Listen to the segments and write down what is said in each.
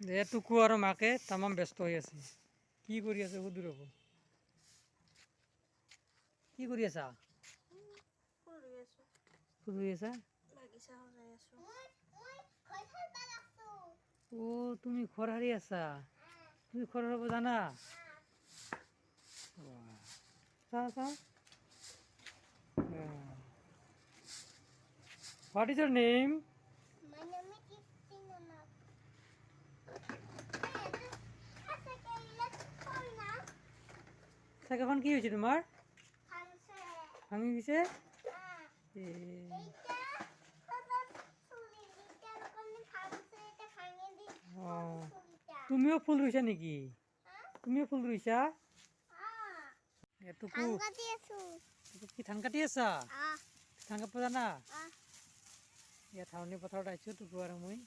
যে টুকু আৰু মাকে তামাম ব্যস্ত হৈ আছে কি কৰি আছে সুধি ৰ'ব কি কৰি আছা ফুল ৰুই আছা অ' তুমি ঘৰ সাৰি আছা তুমি ঘৰ সাৰিব জানা চা চা what is Euro name My name is Christina. চাইকেলখন কি হৈছে তোমাৰ ভাঙি গৈছে অঁ তুমিও ফুল ৰুইছা নেকি তুমিও ফুল ৰুইছা টুকু কি ধান কাটি আছা ধান কাটিব জানা ইয়াত ধাননি পথাৰত আহিছোঁ টুকু আৰু মই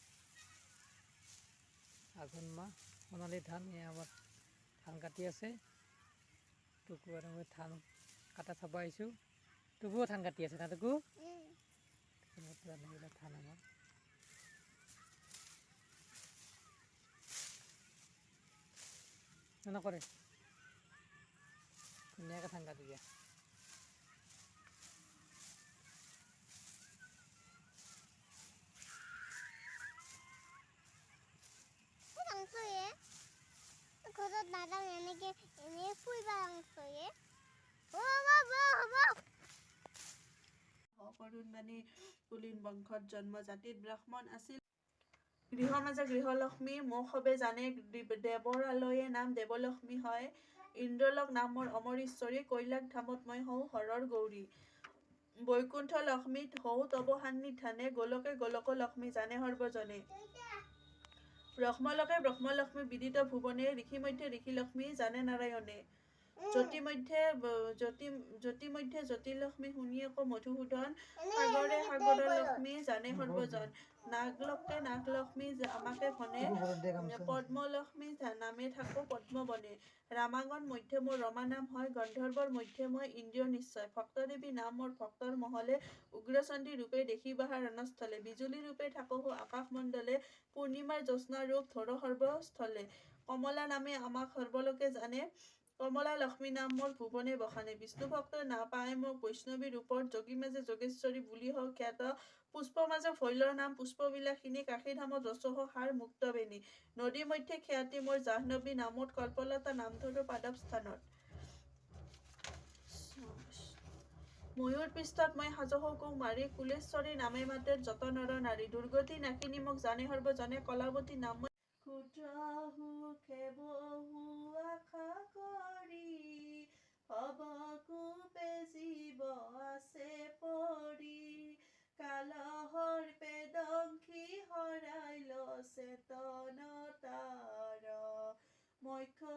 আঘোণ মাহ সোণালী ধান এয়া আমাৰ ধান কাটি আছে টুকু আৰু মই ধান কাটা চাব আহিছোঁ টুকুও ধান কাটি আছে না টুকু এইবিলাক ধান আমাৰ নকৰে ধুনীয়াকৈ ধান কাটি দিয়া ঘৰত নাযাওঁ এনেকৈ এনেই ফুৰিব অকৰুণমণি কুলীন বংশত জন্ম জাতিত ব্ৰাহ্মণ আছিল গৃহ মাজে গৃহলক্ষ্মী মোক সবে জানে দেৱৰালয়ে নাম দেৱলক্ষ্মী হয় ইন্দ্ৰলোক নাম মোৰ অমৰীশ্বৰী কৈলাশ ধামত মই হওঁ হৰৰ গৌৰী বৈকুণ্ঠ লক্ষ্মীত হওঁ তব সান্নিধানে গোলকে গোলক লক্ষ্মী জানে সৰ্বজনে ব্ৰহ্মলোকে ব্ৰহ্মলক্ষ্মী বিদিত ভুৱনে ঋষি মধ্যে ঋষিলক্ষ্মী জানে নাৰায়ণে জ্যোতি মধ্যে জ্যোতিলক্ষ্মী শুনি আকৌ মধুসূদন সাগৰে সাগৰ লক্ষ্মী জানে সৰ্বজন নাগলোকে নাগলক্ষ্মী আমাকে ভনে পদ্মলক্ষ্মী নামে থাকো পদ্মবনে ৰামাংগন মধ্যে মোৰ ৰমা নাম হয় গন্ধৰ্বৰ মধ্যে মই ইন্দ্ৰিয় নিশ্চয় ভক্তদেৱী নাম মোৰ ভক্তৰ মহলে উগ্ৰচণ্ডী ৰূপে দেখি বাহা ৰণস্থলে বিজুলী ৰূপে থাকো আকাশমণ্ডলে পূৰ্ণিমাৰ জ্যোৎস্না ৰূপ ধৰ সৰ্বস্থলে কমলা নামে আমাক সৰ্বলোকে জানে কমলা লক্ষ্মী নাম মোৰ ভুৱনে বসানে বিষ্ণু ভক্ত নাপায় মোক বৈষ্ণৱী ৰূপত যোগী মাজে যোগেশ্বৰী বুলি হওক খ্যাত পুষ্প মাজে ভৈলৰ নাম পুষ্পবিলাসিনী কাশী ধামত ৰসহ সাৰ মুক্তবেণী নদী মধ্যে খ্যাতি মোৰ জাহ্নৱী নামত কল্পলতা নাম ধৰো পাদৱ স্থানত ময়ূৰ পৃষ্ঠত মই সাজহকো মাৰি কুলেশ্বৰী নামে মাতে যত নৰ নাৰী দুৰ্গতি নাকিনি মোক জানে সৰ্বজনে কলাৱতী নাম মই ক্ষুদ্ৰহু খেবহু আশা কৰি ভৱকূপে জীৱ আছে পৰি কালহৰ পেদংখী হৰাই ল চেতন তাৰ মক্ষ